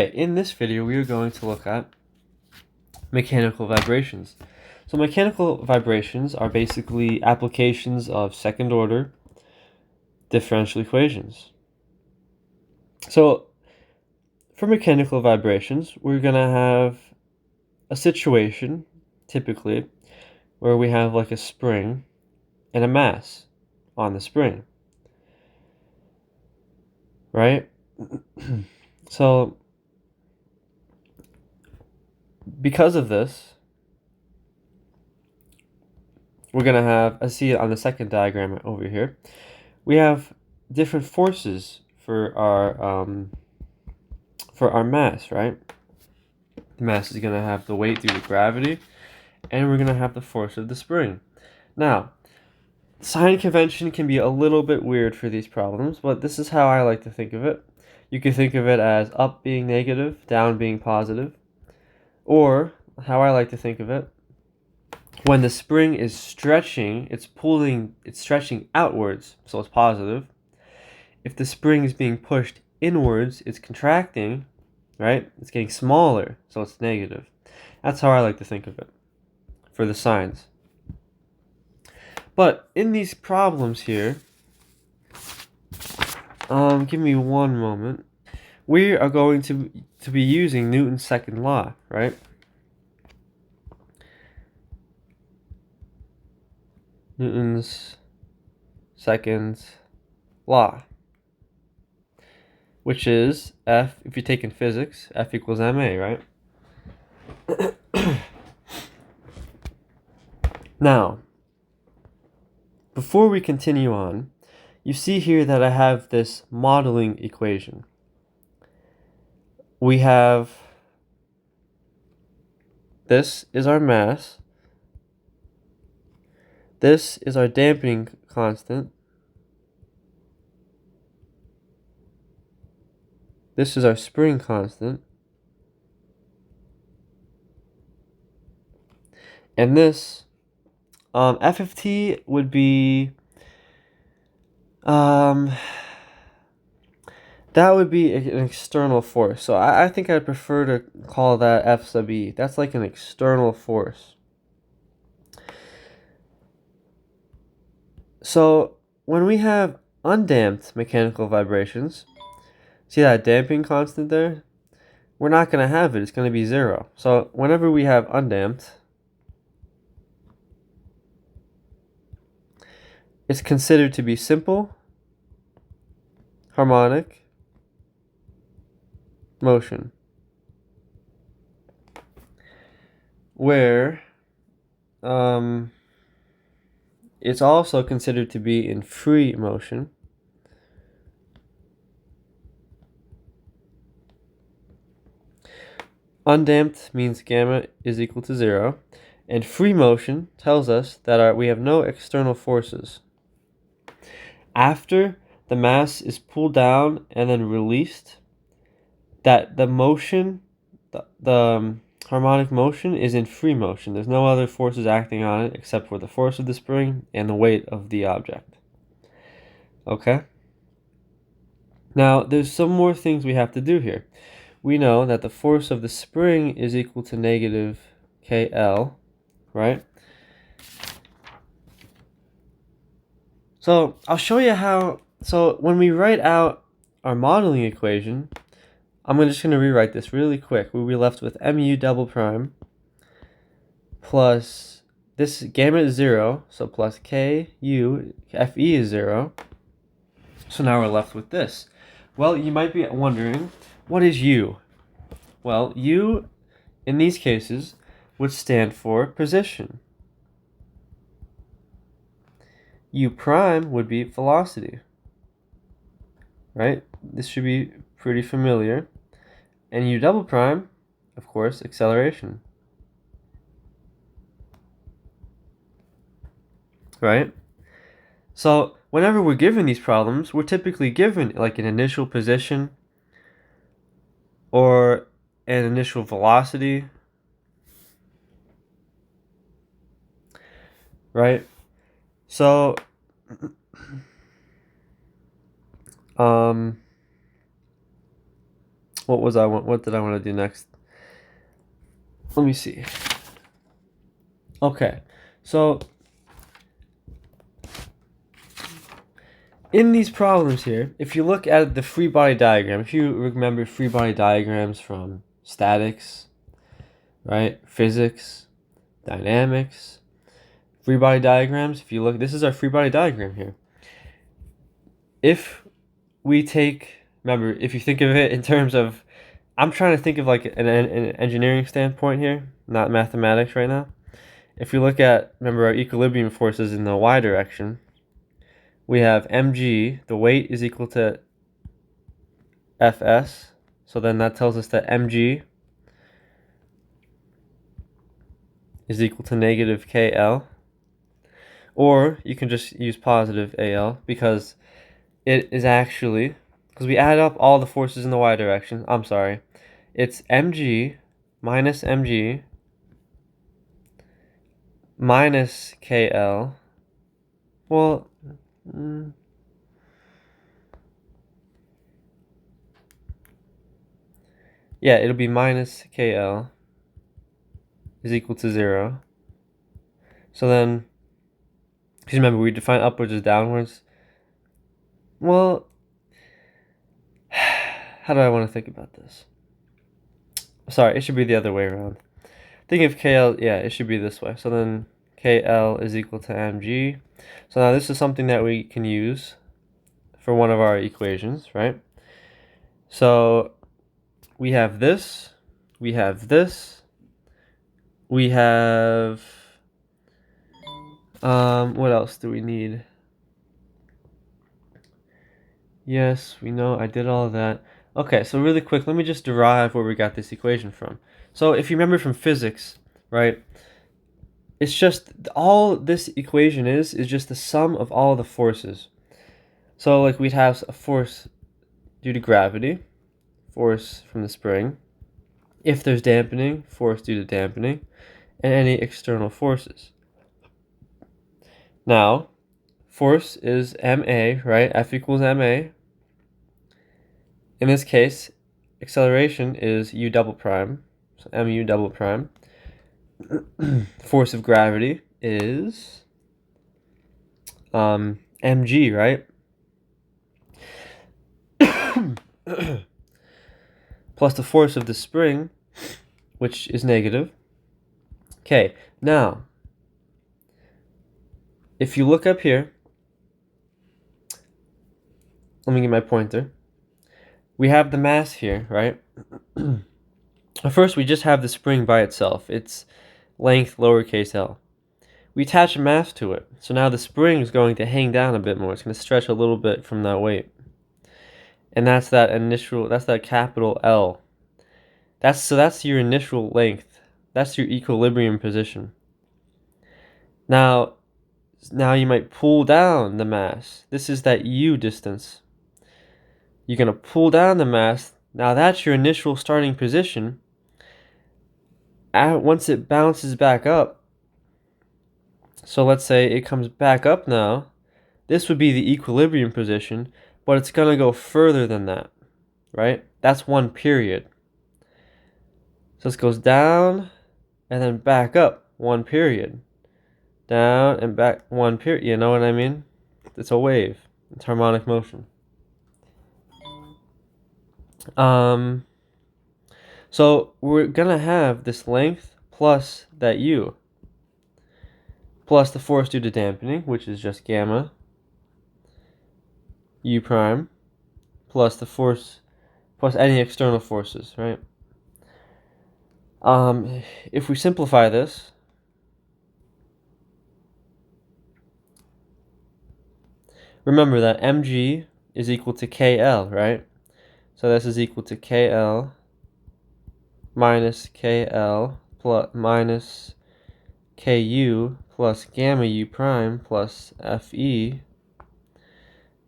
Okay, in this video, we are going to look at mechanical vibrations. So mechanical vibrations are basically applications of second order differential equations. So for mechanical vibrations, we're going to have a situation, typically, where we have like a spring and a mass on the spring, right? So because of this, we're going to have, I see it on the second diagram over here, we have different forces for our mass, right? The mass is going to have the weight due to gravity, and we're going to have the force of the spring. Now, sign convention can be a little bit weird for these problems, but this is how I like to think of it. You can think of it as up being negative, down being positive, or how I like to think of it, when the spring is stretching, it's stretching outwards, so it's positive. If the spring is being pushed inwards, it's contracting, right? It's getting smaller, so it's negative. That's how I like to think of it for the signs. But in these problems here, give me one moment. We are going to be using Newton's second law, right? Newton's second law, which is F, if you take in physics, F equals ma, right? Now, before we continue on, you see here that I have this modeling equation. We have, this is our mass, this is our dampening constant, this is our spring constant, and this, F of t would be, that would be an external force. So I think I'd prefer to call that F sub e. That's like an external force. So when we have undamped mechanical vibrations, see that damping constant there? We're not going to have it. It's going to be 0. So whenever we have undamped, it's considered to be simple harmonic motion, where it's also considered to be in free motion. Undamped means gamma is equal to 0, and free motion tells us that we have no external forces. After the mass is pulled down and then released, that the motion, the harmonic motion is in free motion. There's no other forces acting on it except for the force of the spring and the weight of the object. Okay? Now, there's some more things we have to do here. We know that the force of the spring is equal to negative KL, right? So I'll show you how. So when we write out our modeling equation, I'm just going to rewrite this really quick. We'll be left with mu double prime plus this gamma is 0, so plus ku fe is 0. So now we're left with this. Well, you might be wondering, what is u? Well, u in these cases would stand for position. U prime would be velocity, right? This should be pretty familiar. And u double prime, of course, acceleration, right? So whenever we're given these problems, we're typically given like an initial position or an initial velocity, right? So What did I want to do next? Let me see. Okay, so in these problems here, if you look at the free body diagram, if you remember free body diagrams from statics, right? Physics, dynamics, free body diagrams, if you look, this is our free body diagram here. If we take, remember, if you think of it in terms of, I'm trying to think of like an engineering standpoint here, not mathematics right now. If we look at, remember, our equilibrium forces in the y direction, we have mg, the weight is equal to Fs. So then that tells us that mg is equal to negative KL. Or you can just use positive AL because it is actually, because we add up all the forces in the y direction, I'm sorry, it's mg minus mg minus KL. Well, yeah, it'll be minus KL is equal to 0. So then, because remember, we define upwards as downwards. Well, how do I want to think about this? Sorry, it should be the other way around. Think of KL, yeah, it should be this way. So then KL is equal to mg. So now this is something that we can use for one of our equations, right? So we have this, we have this, we have, what else do we need? Yes, we know, I did all of that. Okay, so really quick, let me just derive where we got this equation from. So if you remember from physics, right, it's just, all this equation is just the sum of all the forces. So like we'd have a force due to gravity, force from the spring. If there's dampening, force due to dampening, and any external forces. Now, force is ma, right? F equals ma. In this case, acceleration is u double prime, so mu double prime. Force of gravity is mg, right? Plus the force of the spring, which is negative. Okay, now, if you look up here, let me get my pointer. We have the mass here, right? First, we just have the spring by itself. It's length lowercase l. We attach a mass to it. So now the spring is going to hang down a bit more. It's going to stretch a little bit from that weight. And that's that capital L. That's your initial length. That's your equilibrium position. Now you might pull down the mass. This is that u distance. You're going to pull down the mass. Now that's your initial starting position. Once it bounces back up, so let's say it comes back up now, this would be the equilibrium position, but it's going to go further than that, right? That's one period. So this goes down and then back up, one period. Down and back, one period. You know what I mean? It's a wave. It's harmonic motion. So we're going to have this length plus that u, plus the force due to dampening, which is just gamma u prime, plus the force, plus any external forces, right? If we simplify this, remember that mg is equal to KL, right? So this is equal to KL minus KL plus minus KU plus gamma u prime plus FE.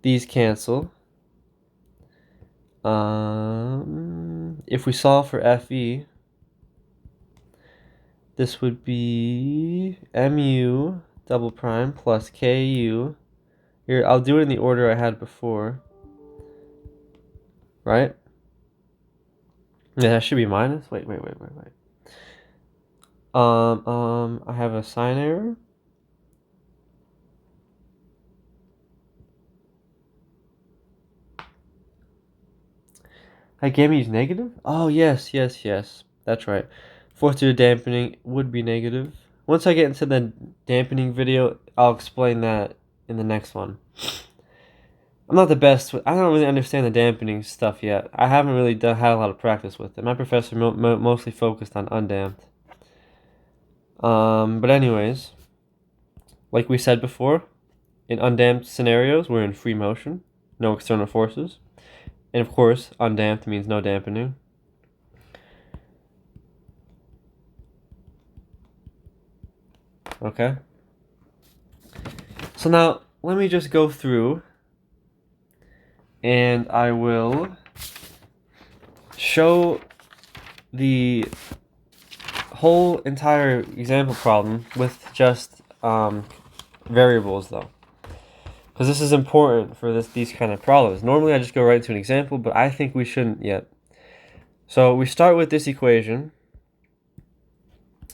These cancel. If we solve for FE, this would be mu double prime plus KU. Here, I'll do it in the order I had before. Right? Yeah, that should be minus. Wait. I have a sign error. That gave me negative? Oh, yes. That's right. Fourth degree dampening would be negative. Once I get into the dampening video, I'll explain that in the next one. I'm not the best I don't really understand the dampening stuff yet. I haven't really had a lot of practice with it. My professor mostly focused on undamped. But anyways, like we said before, in undamped scenarios, we're in free motion, no external forces. And of course, undamped means no dampening. Okay? So now, let me just go through and I will show the whole entire example problem with just variables though. Because this is important for these kind of problems. Normally I just go right to an example, but I think we shouldn't yet. So we start with this equation.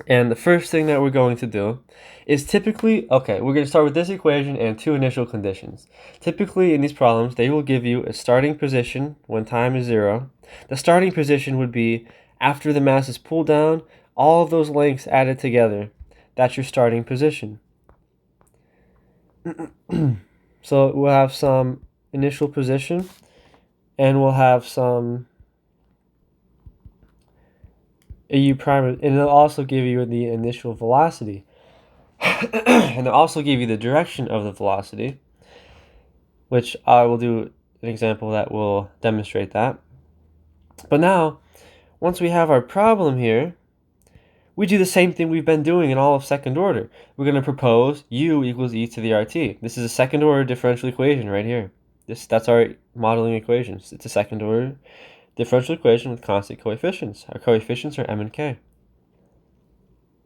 And the first thing that we're going to do is we're going to start with this equation and two initial conditions. Typically in these problems, they will give you a starting position when time is 0. The starting position would be after the mass is pulled down, all of those lengths added together. That's your starting position. So we'll have some initial position and we'll have some u prime, and it'll also give you the initial velocity. And it'll also give you the direction of the velocity, which I will do an example that will demonstrate that. But now, once we have our problem here, we do the same thing we've been doing in all of second order. We're going to propose u equals e to the rt. This is a second order differential equation right here. That's our modeling equations. It's a second order differential equation with constant coefficients. Our coefficients are m and k.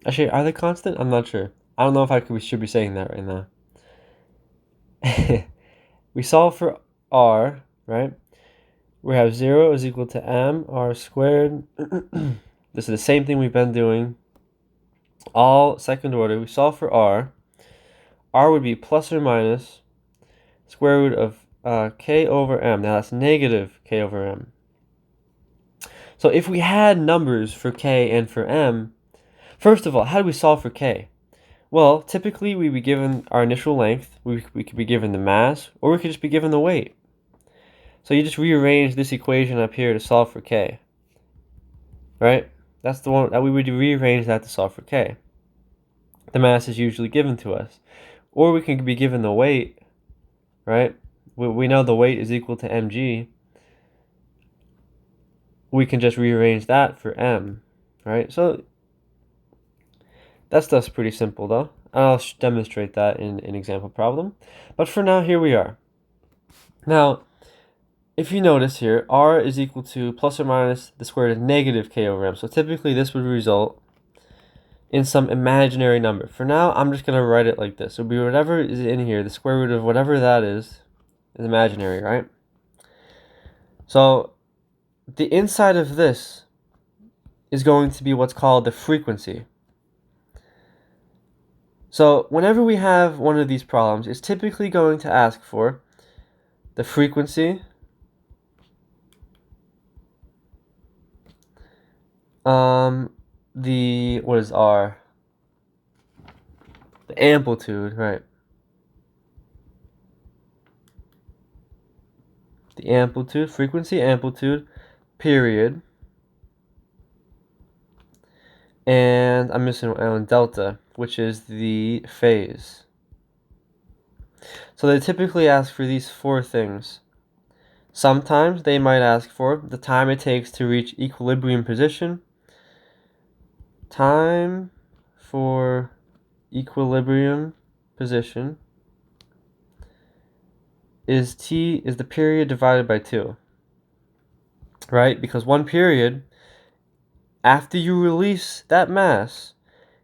Actually, are they constant? I'm not sure. I don't know if we should be saying that right now. We solve for r, right? We have 0 is equal to m r squared. This is the same thing we've been doing all second order. We solve for r. R would be plus or minus square root of k over m. Now that's negative k over m. So if we had numbers for k and for m, first of all, how do we solve for k? Well, typically we'd be given our initial length, we could be given the mass, or we could just be given the weight. So you just rearrange this equation up here to solve for k, right? That's the one that we would rearrange that to solve for k. The mass is usually given to us. Or we can be given the weight, right? We know the weight is equal to mg. We can just rearrange that for m, right? So that stuff's pretty simple though. I'll demonstrate that in an example problem. But for now, here we are. Now, if you notice here, r is equal to plus or minus the square root of negative k over m. So typically this would result in some imaginary number. For now, I'm just going to write it like this. It would be whatever is in here, the square root of whatever that is imaginary, right? So the inside of this is going to be what's called the frequency. So whenever we have one of these problems, it's typically going to ask for the frequency, what is R? The amplitude, right? The amplitude, frequency, amplitude, period. And I'm missing one, delta, which is the phase. So they typically ask for these 4 things. Sometimes they might ask for the time it takes to reach equilibrium position. Time for equilibrium position is the period divided by 2. Right? Because one period, after you release that mass,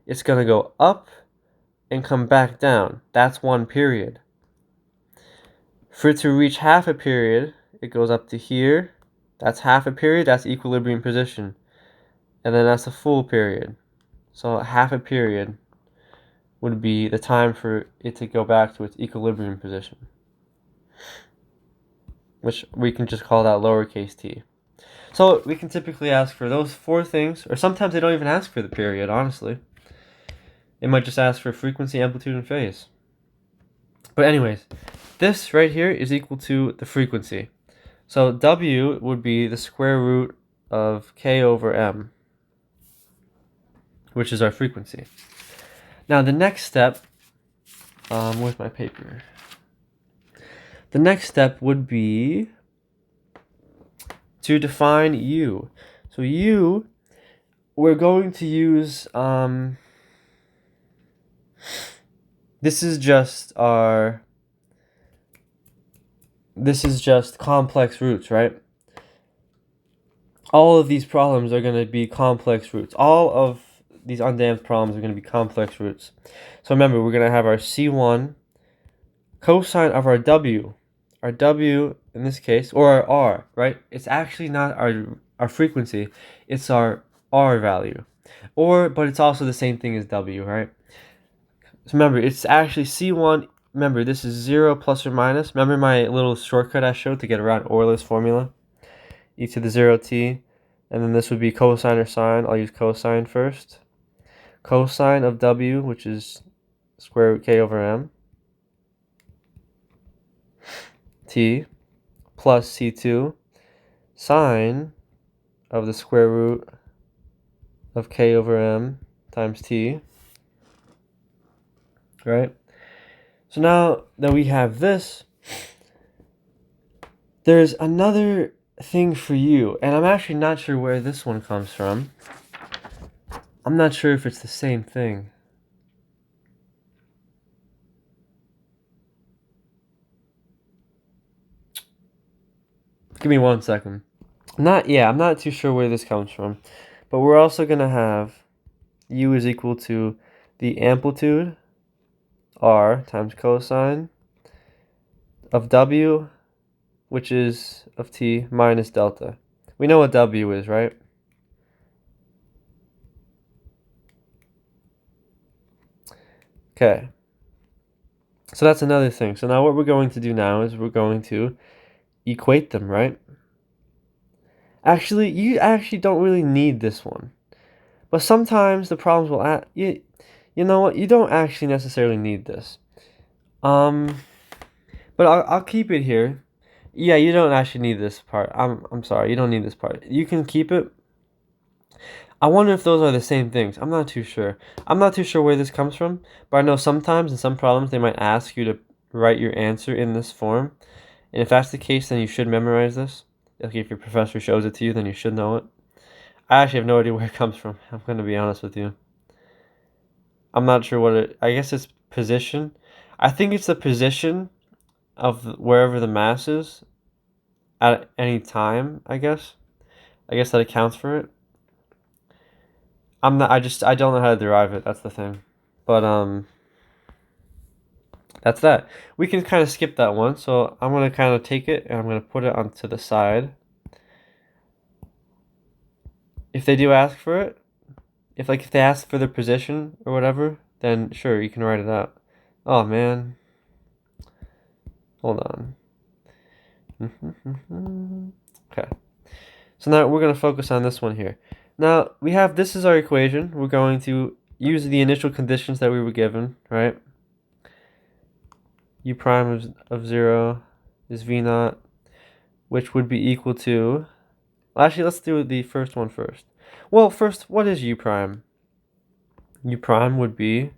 it's going to go up and come back down. That's one period. For it to reach half a period, it goes up to here That's half a period, that's equilibrium position. And then that's a full period. So half a period would be the time for it to go back to its equilibrium position, which we can just call that lowercase t. So we can typically ask for those 4 things, or sometimes they don't even ask for the period, honestly. It might just ask for frequency, amplitude, and phase. But anyways, this right here is equal to the frequency. So W would be the square root of K over M, which is our frequency. Now the next step, where's my paper? The next step would be to define U. So U, we're going to use, this is just complex roots, right? All of these problems are going to be complex roots. All of these undamped problems are going to be complex roots. So remember, we're going to have our C1 cosine of our W. Our W in this case, or our R, right? It's actually not our frequency, it's our R value. But it's also the same thing as W, right? So remember, it's actually C1. Remember, this is 0 plus or minus. Remember my little shortcut I showed to get around Euler's formula? E to the 0t. And then this would be cosine or sine. I'll use cosine first. Cosine of W, which is square root K over M. T plus C2 sine of the square root of K over M times T. Right? So now that we have this, there's another thing for you, and I'm actually not sure where this one comes from. I'm not sure if it's the same thing. Give me 1 second. I'm not too sure where this comes from, but we're also going to have U is equal to the amplitude, R, times cosine of W, which is of T, minus delta. We know what W is, right? Okay. So that's another thing. So now what we're going to do now is we're going to equate them, right? Actually, you actually don't really need this one. But sometimes the problems will you know what? You don't actually necessarily need this. But I'll keep it here. Yeah, you don't actually need this part. I'm sorry, you don't need this part. You can keep it. I wonder if those are the same things. I'm not too sure. I'm not too sure where this comes from, but I know sometimes in some problems they might ask you to write your answer in this form. And if that's the case, then you should memorize this. Like if your professor shows it to you, then you should know it. I actually have no idea where it comes from. I'm going to be honest with you. I'm not sure what I guess it's position. I think it's the position of wherever the mass is at any time, I guess. I guess that accounts for it. I don't know how to derive it. That's the thing. But that's that. We can kind of skip that one. So I'm going to kind of take it and I'm going to put it onto the side. If they do ask for it, if they ask for their position or whatever, then sure, you can write it out. Oh man. Hold on. Okay. So now we're going to focus on this one here. Now, this is our equation. We're going to use the initial conditions that we were given, right? U prime of 0 is V naught, which would be equal to... Actually, let's do the first one first. Well, first, what is U prime? U prime would be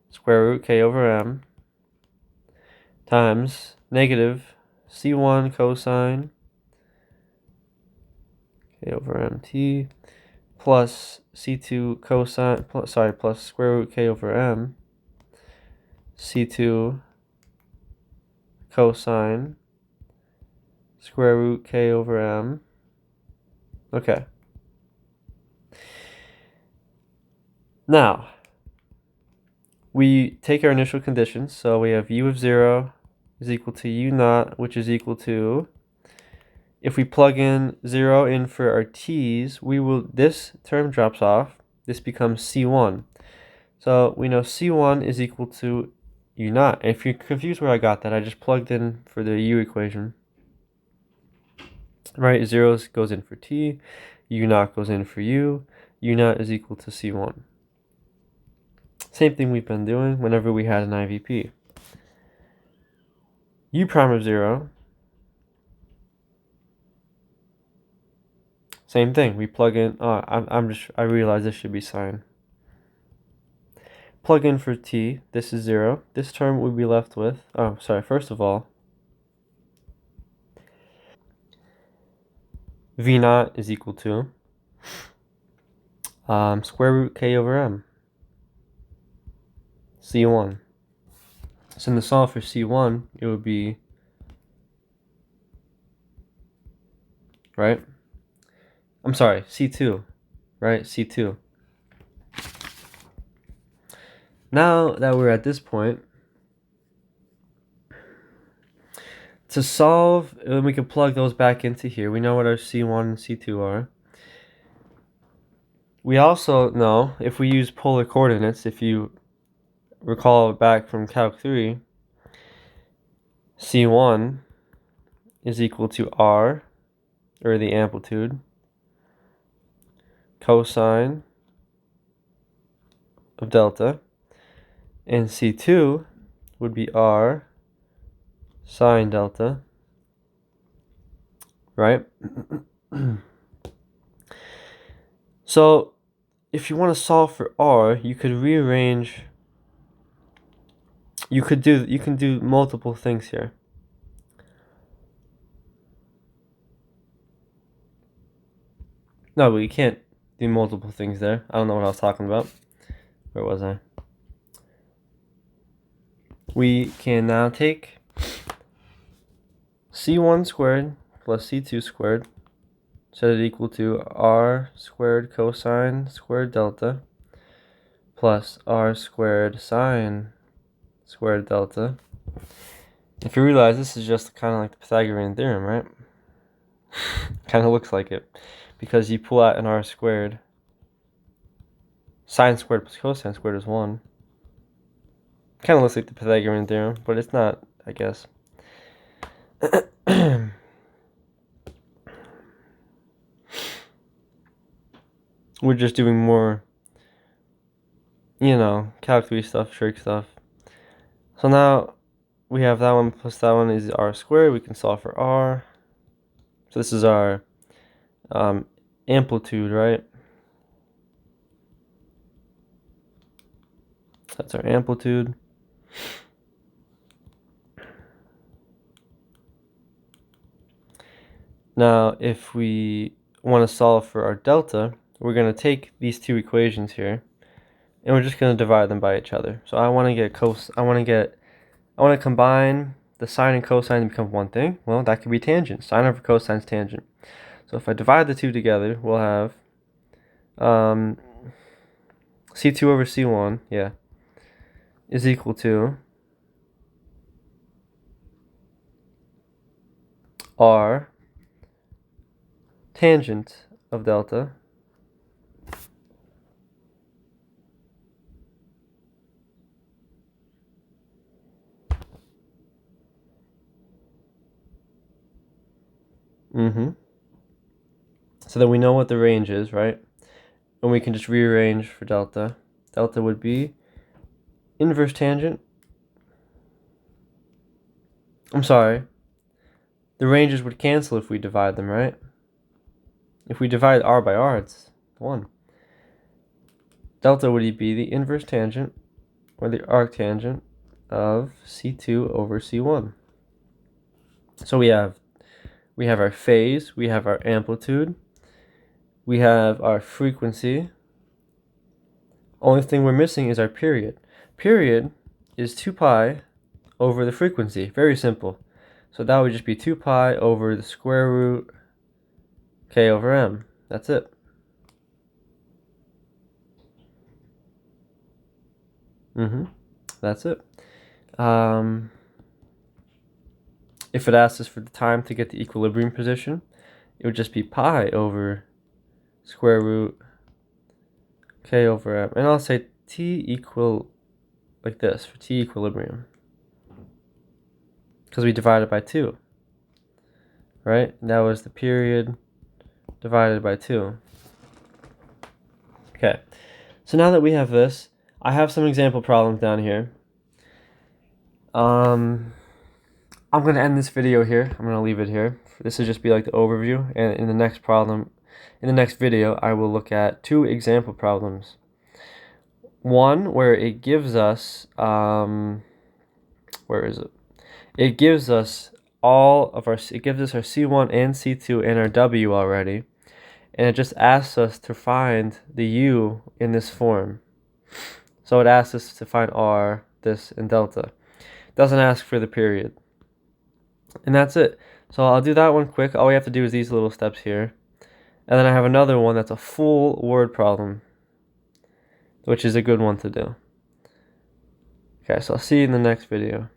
square root K over M times negative C1 cosine K over MT plus C2 cosine, plus square root K over M C2 cosine square root K over M. Okay. Now, we take our initial conditions. So we have U of 0 is equal to U naught, which is equal to... if we plug in 0 in for our t's, this term drops off. This becomes c1. So we know c1 is equal to u naught. And if you're confused where I got that, I just plugged in for the u equation. Right, 0 goes in for t, u naught goes in for u naught is equal to c1. Same thing we've been doing whenever we had an IVP. U prime of 0, same thing. We plug in. I realize this should be sine. Plug in for t. This is 0. This term would be left with. Oh, sorry. First of all, v naught is equal to square root k over m. c1. So in the solve for c1, it would be, right? I'm sorry, c2, right? c2. Now that we're at this point, to solve, and we can plug those back into here. We know what our c1 and c2 are. We also know, if we use polar coordinates, if you recall back from Calc 3, c1 is equal to r, or the amplitude, cosine of delta, and c2 would be r sine delta, right? So if you want to solve for r, you could rearrange. You can do multiple things here. No, but you can't do multiple things there. I don't know what I was talking about. Where was I? We can now take c1 squared plus c2 squared, set it equal to r squared cosine squared delta plus r squared sine squared delta. If you realize, this is just kind of like the Pythagorean theorem, right? Kind of looks like it, because you pull out an r squared. Sine squared plus cosine squared is 1. Kind of looks like the Pythagorean theorem, but it's not, I guess. We're just doing more, Calc 3 stuff, trig stuff. So now we have that one plus that one is r squared. We can solve for r. So this is our amplitude, right? That's our amplitude. Now, if we want to solve for our delta, we're going to take these two equations here, and we're just going to divide them by each other. So I want to combine the sine and cosine to become one thing. Well, that could be tangent. Sine over cosine is tangent. So if I divide the two together, we'll have c2 over c1, yeah, is equal to r tangent of delta So then we know what the range is, right? And we can just rearrange for delta. Delta would be inverse tangent. I'm sorry. The ranges would cancel if we divide them, right? If we divide r by r, it's 1. Delta would be the inverse tangent, or the arctangent, of c2 over c1. So we have our phase, we have our amplitude, we have our frequency. Only thing we're missing is our period. Period is 2 pi over the frequency. Very simple. So that would just be 2 pi over the square root k over m. That's it. That's it. If it asks us for the time to get the equilibrium position, it would just be pi over square root k over m. And I'll say t equal like this for t equilibrium, because we divided by 2, right? That was the period divided by 2. Okay, so now that we have this, I have some example problems down here. I'm going to end this video here. I'm going to leave it here. This will just be like the overview, and in the next video, I will look at 2 example problems. One where it gives us, where is it? It gives us it gives us our C1 and C2 and our W already, and it just asks us to find the U in this form. So it asks us to find R, this, and delta. It doesn't ask for the period. And that's it. So I'll do that one quick. All we have to do is these little steps here. And then I have another one that's a full word problem, which is a good one to do. Okay, so I'll see you in the next video.